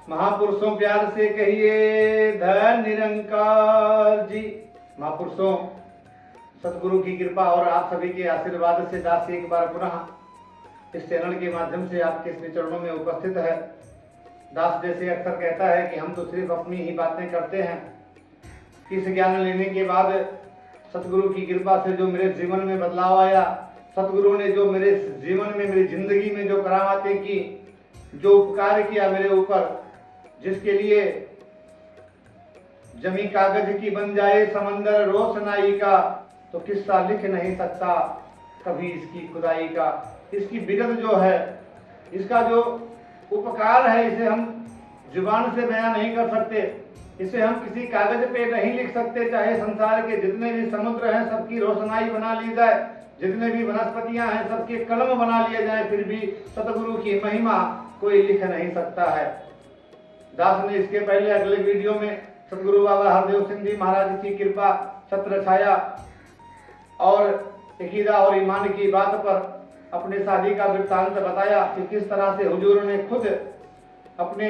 महापुरुषों प्यार से कहिए धन निरंकार जी। महापुरुषों, सतगुरु की कृपा और आप सभी के आशीर्वाद से दास एक बार पुनः इस चैनल के माध्यम से आपके श्री चरणों में उपस्थित है। दास जैसे अक्सर कहता है कि हम तो सिर्फ अपनी ही बातें करते हैं। किस ज्ञान लेने के बाद सतगुरु की कृपा से जो मेरे जीवन में बदलाव आया, सतगुरु ने जो मेरे जीवन में, मेरी जिंदगी में जो करामातें की, जो उपकार किया मेरे ऊपर, जिसके लिए जमी कागज की बन जाए समंदर रोशनाई का, तो किस्सा लिख नहीं सकता कभी इसकी खुदाई का। इसकी बिरत जो है, इसका जो उपकार है, इसे हम जुबान से बयां नहीं कर सकते, इसे हम किसी कागज पे नहीं लिख सकते। चाहे संसार के जितने भी समुद्र हैं सबकी रोशनाई बना ली जाए, जितने भी वनस्पतियां हैं सबके कलम बना लिए जाए, फिर भी सतगुरु की महिमा कोई लिख नहीं सकता है। दास ने इसके पहले अगले वीडियो में सतगुरु बाबा हरदेव सिंह जी महाराज की कृपा, छत्र छाया और अकीदा और ईमान की बात पर अपने शादी का वृत्तांत बताया कि किस तरह से हुजूर ने खुद अपने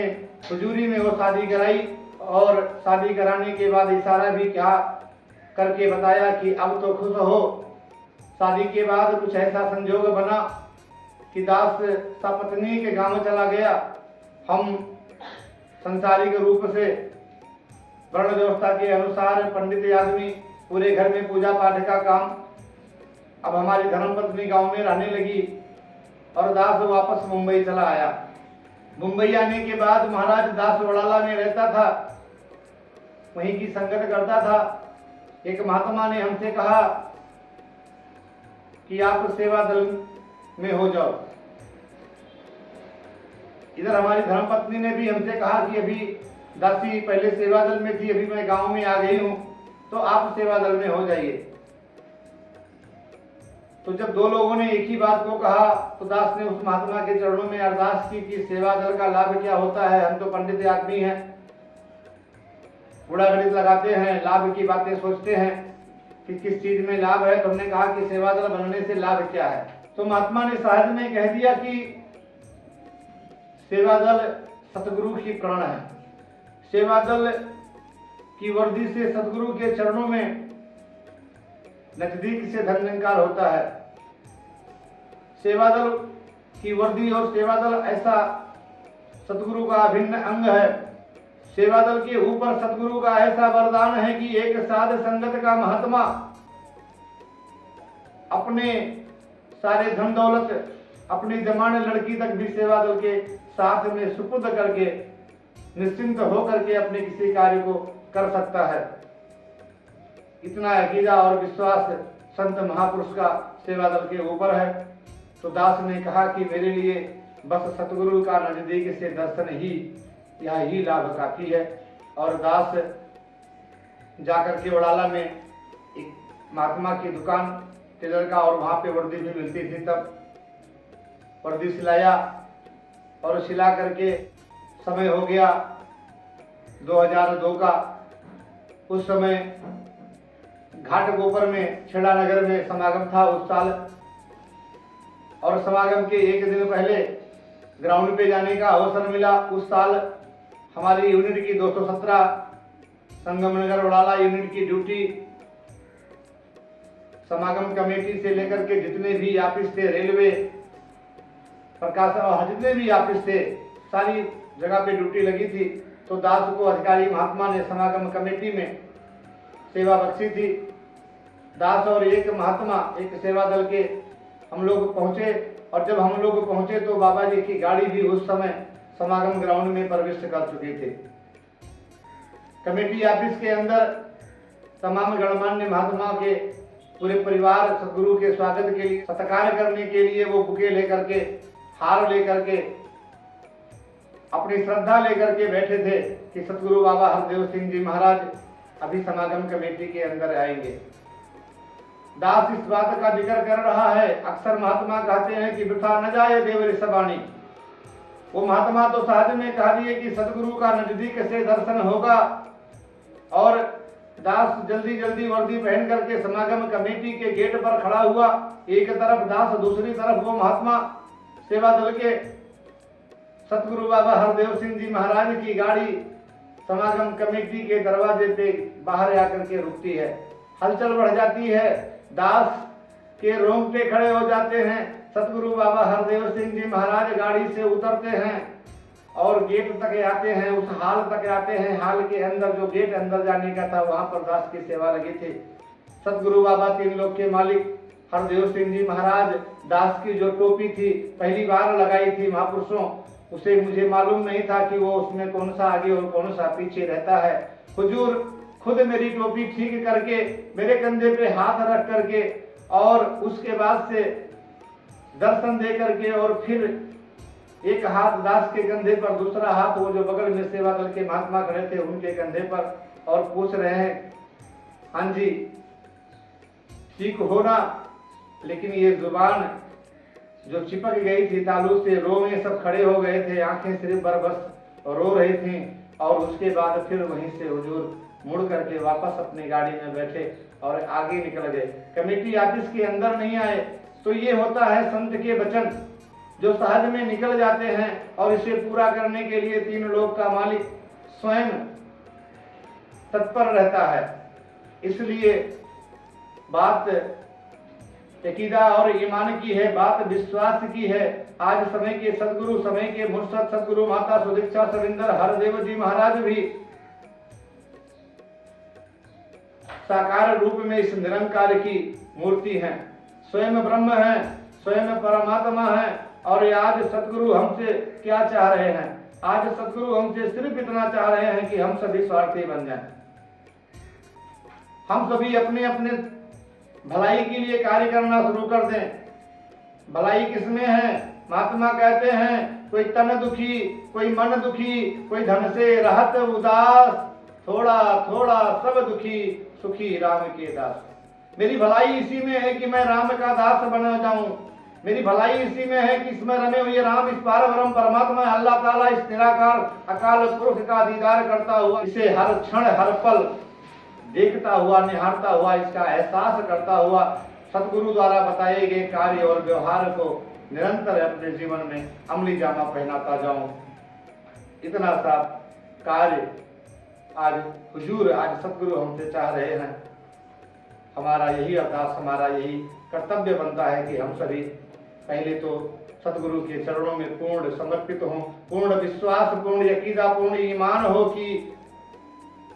हुजूरी में वो शादी कराई, और शादी कराने के बाद इशारा भी क्या करके बताया कि अब तो खुश हो। शादी के बाद कुछ ऐसा संजोग बना कि दास सपत्नी के गांव चला गया। हम संसारिक रूप से वर्ण व्यवस्था के अनुसार पंडित आदमी, पूरे घर में पूजा पाठ का काम। अब हमारी धर्मपत्नी गांव में रहने लगी और दास वापस मुंबई चला आया। मुंबई आने के बाद महाराज दास वड़ाला में रहता था, वहीं की संगत करता था। एक महात्मा ने हमसे कहा कि आप सेवा दल में हो जाओ। इधर हमारी धर्मपत्नी ने भी हमसे कहा कि अभी दासी पहले सेवा दल में थी, अभी मैं गांव में आ गई हूं, तो आप सेवा दल में हो जाइए। तो जब दो लोगों ने एक ही बात को कहा तो दास ने उस महात्मा के चरणों में अरदास की कि सेवा दल का लाभ क्या होता है, हम तो पंडित आदमी हैं, बूढ़ा गणित लगाते हैं, लाभ की बातें सोचते हैं कि किस चीज में लाभ है। तो हमने कहा कि सेवा दल बनने से लाभ क्या है। तो महात्मा ने सहज में कह दिया कि सेवा दल सतगुरु की प्राण है। सेवा दल की वर्दी से सतगुरु के चरणों में नजदीक से धन निरंकार होता है। सेवा दल की वर्दी और सेवा दल ऐसा सतगुरु का अभिन्न अंग है। सेवा दल के ऊपर सतगुरु का ऐसा वरदान है कि एक साध संगत का महात्मा अपने सारे धन दौलत, अपनी जमाने लड़की तक भी सेवा दल के साथ में सुपुर्द करके निश्चिंत होकर के अपने किसी कार्य को कर सकता है। इतना अकीदा और विश्वास संत महापुरुष का सेवा दल के ऊपर है। तो दास ने कहा कि मेरे लिए बस सतगुरु का नजदीक से दर्शन ही, यह ही लाभ काफी है। और दास जाकर के वड़ाला में एक महात्मा की दुकान टेलर का, और वहां पे वर्दी भी मिलती थी, तब वर्दी सिलाया और सिला करके समय हो गया 2002 का। उस समय घाट गोपर में छेड़ा नगर में समागम था उस साल, और समागम के एक दिन पहले ग्राउंड पे जाने का अवसर मिला। उस साल हमारी यूनिट की 217 संगम नगर वड़ाला यूनिट की ड्यूटी समागम कमेटी से लेकर के जितने भी ऑफिस थे, रेलवे, प्रकाशन और जितने भी ऑफिस थे, सारी जगह पे ड्यूटी लगी थी। तो दास को अधिकारी महात्मा ने समागम कमेटी में सेवा बख्शी थी। दास और एक महात्मा, एक सेवा दल के हम लोग पहुंचे, और जब हम लोग पहुंचे तो बाबा जी की गाड़ी भी उस समय समागम ग्राउंड में प्रवेश कर चुके थे। कमेटी ऑफिस के अंदर तमाम गणमान्य महात्मा के पूरे परिवार सतगुरु के स्वागत के लिए, सत्कार करने के लिए वो बुके लेकर के, हार लेकर के, अपनी श्रद्धा लेकर के बैठे थे कि सतगुरु बाबा हरदेव सिंह जी महाराज अभी समागम कमेटी के अंदर आएंगे। दास इस बात का जिक्र कर रहा है। अक्सर महात्मा कहते हैं कि वृथा न जाए देव ऋषभानी। वो महात्मा तो सहज में कह दिए कि सतगुरु का नजदीक से दर्शन होगा, और दास जल्दी जल्दी वर्दी पहन करके समागम कमेटी के गेट पर खड़ा हुआ। एक तरफ दास, दूसरी तरफ वो महात्मा सेवा दल के। सतगुरु बाबा हरदेव सिंह जी महाराज की गाड़ी समागम कमेटी के दरवाजे पे बाहर आकर के रुकती है। हलचल बढ़ जाती है, दास के रोंगटे खड़े हो जाते हैं। सतगुरु बाबा हरदेव सिंह जी महाराज गाड़ी से उतरते हैं और गेट तक आते हैं, उस हाल तक आते हैं। हाल के अंदर जो गेट अंदर जाने का था वहां पर दास की सेवा लगी थी। सतगुरु बाबा तीन लोक के मालिक हरदेव सिंह जी महाराज दास की जो टोपी थी पहली बार लगाई थी महापुरुषों, उसे मुझे मालूम नहीं था कि वो उसमें कौन सा आगे और कौन सा पीछे रहता है। हुजूर खुद मेरी टोपी ठीक करके मेरे कंधे पे हाथ रख करके और उसके बाद से दर्शन दे करके और फिर एक हाथ दास के कंधे पर, दूसरा हाथ वो जो बगल में सेवा दल के महात्मा खड़े थे उनके कंधे पर, और पूछ रहे हैं, हाँ जी ठीक हो ना? लेकिन ये जुबान जो चिपक गई थी तालू से, रोए सब खड़े हो गए थे, आंखें सिर्फ बरबस रो रही थी। और उसके बाद फिर वहीं से हुजूर मुड़ करके वापस अपनी गाड़ी में बैठे और आगे निकल गए। कमेटी ऑफिस के अंदर नहीं आए। तो ये होता है संत के वचन जो सहज में निकल जाते हैं, और इसे पूरा करने के लिए तीन लोक का मालिक स्वयं तत्पर रहता है। इसलिए बात अकीदा और ईमान की है, बात विश्वास की है। आज समय के सदगुरु, समय के मुर्शद सदगुरु माता सुदीक्षा सविंदर हरदेव जी महाराज भी साकार रूप में इस निरंकार की मूर्ति हैं, स्वयं ब्रह्म हैं, स्वयं परमात्मा हैं। और आज सदगुरु हमसे क्या चाह रहे हैं? आज सदगुरु हमसे सिर्फ इतना चाह रहे हैं कि हम सभी स्वार्थी बन जाएं। हम सभी अपने अपने भलाई के लिए कार्य करना शुरू कर दें। भलाई किसमें है? महात्मा कहते हैं कोई तन दुखी, कोई मन दुखी, कोई धन से रहत उदास, थोड़ा थोड़ा सब दुखी, सुखी राम के दास। मेरी भलाई इसी में है कि मैं राम का दास बन जाऊं। मेरी भलाई इसी में है कि इसमें रमे हुए राम, इस पार ब्रह्म परमात्मा अल्लाह ताला, इस निराकार अकाल पुरुष का दीदार करता हुआ, इसे हर क्षण हर पल देखता हुआ, निहारता हुआ, इसका एहसास करता हुआ सतगुरु द्वारा बताए गए कार्य और व्यवहार को निरंतर अपने जीवन में अमली जामा पहनाता जाऊं। इतना सा कार्य आज हुजूर, आज सतगुरु हमसे चाह रहे हैं। हमारा यही अरदास, हमारा यही कर्तव्य बनता है कि हम सभी पहले तो सतगुरु के चरणों में पूर्ण समर्पित हों, पूर्ण विश्वास, पूर्ण यकीदा, पूर्ण ईमान हो कि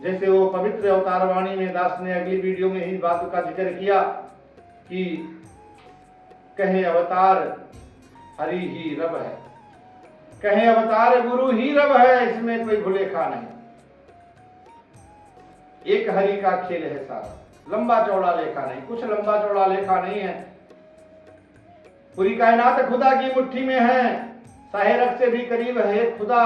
जैसे वो पवित्र अवतार वाणी में दास ने अगली वीडियो में ही बात का जिक्र किया कि कहे अवतार हरि ही रब है, कहे अवतार गुरु ही रब है, इसमें कोई भुलेखा नहीं। एक हरि का खेल है सारा, लंबा चौड़ा लेखा नहीं, कुछ लंबा चौड़ा लेखा नहीं है। पूरी कायनात खुदा की मुट्ठी में है, साहे रख से भी करीब है खुदा,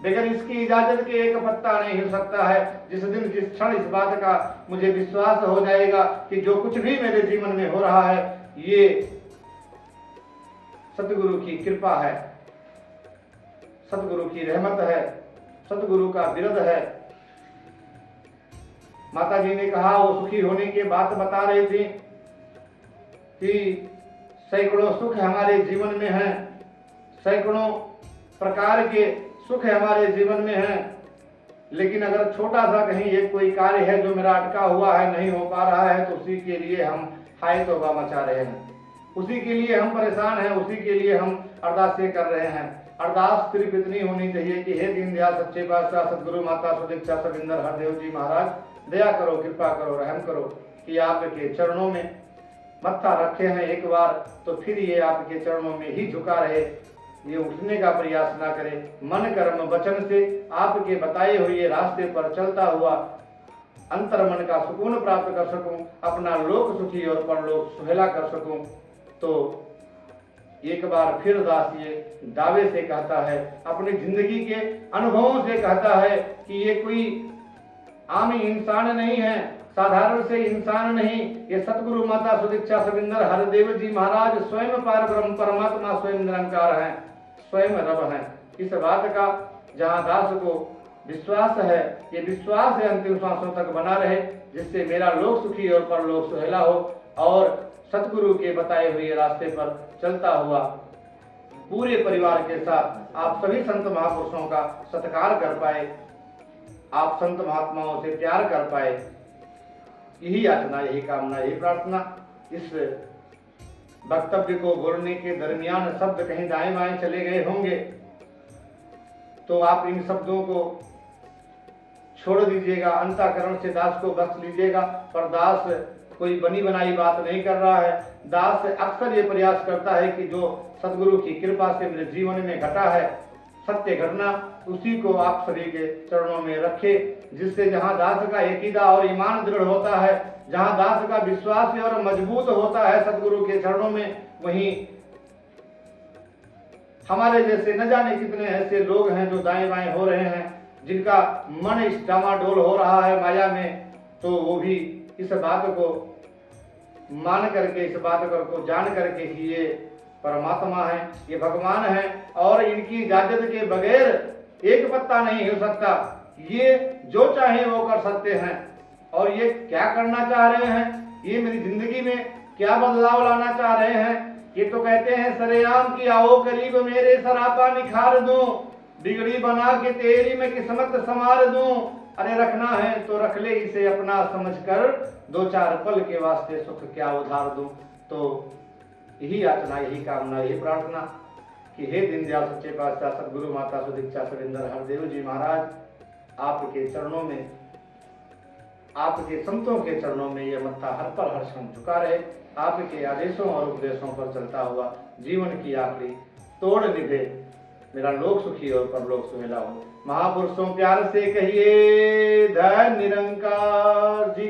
बगैर इसकी इजाजत के एक पत्ता नहीं हिल सकता है। जिस दिन जिस क्षण इस बात का मुझे विश्वास हो जाएगा कि जो कुछ भी मेरे जीवन में हो रहा है ये सतगुरु की कृपा है, सतगुरु की रहमत है, सतगुरु का विरद है। माता जी ने कहा, वो सुखी होने की बात बता रही थी कि सैकड़ों सुख हमारे जीवन में हैं, सैकड़ों प्रकार के सुख हमारे जीवन में हैं, लेकिन अगर छोटा सा कहीं एक कोई कार्य है जो मेरा अटका हुआ है, नहीं हो पा रहा है, तो उसी के लिए हम हाय तौबा मचा रहे हैं, उसी के लिए हम परेशान हैं, उसी के लिए हम अरदासें कर रहे हैं। अरदास सिर्फ इतनी होनी चाहिए कि हे दीनदयाल सच्चे पातशाह सदगुरु माता सुदीक्षा सविंदर हरदेव जी महाराज, दया करो, कृपा करो, रहम करो कि आपके चरणों में मत्था रखे हैं एक बार, तो फिर ये आपके चरणों में ही झुका रहे, ये उठने का प्रयास ना करे। मन कर्म वचन से आपके बताए हुए रास्ते पर चलता हुआ अंतर मन का सुकून प्राप्त कर सकूं, अपना लोक सुखी और परलोक सुहेला कर सकूं। तो एक बार फिर दास ये दावे से कहता है, अपनी जिंदगी के अनुभवों से कहता है कि ये कोई आम इंसान नहीं है, साधारण से इंसान नहीं, ये सतगुरु माता सुदीक्षा सविंदर हरदेव जी महाराज स्वयं पार ब्रह्म परमात्मा, स्वयं निरंकार हैं, स्वयं रब हैं। इस बात का जहाँ दास को विश्वास है, ये विश्वास है अंतिम श्वासों तक बना रहे, जिससे मेरा लोक सुखी और परलोक सुहेला हो और सतगुरु के बताए हुए रास्ते पर चलता हुआ पूरे परिवार के साथ आप सभी संत महापुरुषों का सत्कार कर पाए, आप संत महात्माओं से प्यार कर पाए। यही याचना, यही कामना, यही प्रार्थना। इस वक्तव्य को बोलने के दरमियान शब्द कहीं दाएं बाएं चले गए होंगे तो आप इन शब्दों को छोड़ दीजिएगा, अंतःकरण से दास को बख्श लीजिएगा। पर दास कोई बनी बनाई बात नहीं कर रहा है। दास अक्सर ये प्रयास करता है कि जो सदगुरु की कृपा से मेरे जीवन में घटा है सत्य घटना, उसी को आप सभी के चरणों में रखे, जिससे जहां दास का अकीदा और ईमान दृढ़ होता है, जहां दास का विश्वास और मजबूत होता है सदगुरु के चरणों में, वहीं हमारे जैसे न जाने कितने ऐसे लोग हैं जो दाएं बाएं हो रहे हैं, जिनका मन इस डामाडोल हो रहा है माया में, तो वो भी इस बात को मान करके, इस बात को जान करके कि ये परमात्मा है, ये भगवान है और इनकी इजाजत के बगैर एक पत्ता नहीं हो सकता। ये जो चाहे वो कर सकते हैं और ये क्या करना चाह रहे हैं, ये मेरी जिंदगी में क्या बदलाव लाना चाह रहे हैं। ये तो कहते हैं सरेआम की आओ करीब मेरे सरापा निखार दूं, बिगड़ी बना के तेरी मैं किस्मत संवार दूं। अरे रखना है तो रख ले इसे अपना समझकर, दो चार पल के वास्ते सुख क्या उधार दूं। तो यही याचना, यही कामना, यही प्रार्थना कि हे दीनदयाल सच्चे पातशाह सदगुरु माता सुदीक्षा सुरेंद्र हरदेव जी महाराज, आपके चरणों में, आपके संतों के चरणों में यह मत्था हर पर हर क्षण झुका रहे। आपके आदेशों और उपदेशों पर चलता हुआ जीवन की आखिरी तोड़ निभे, मेरा लोक सुखी और परलोक सुहेला हो। महापुरुषों प्यार से कहिए धन निरंकार जी।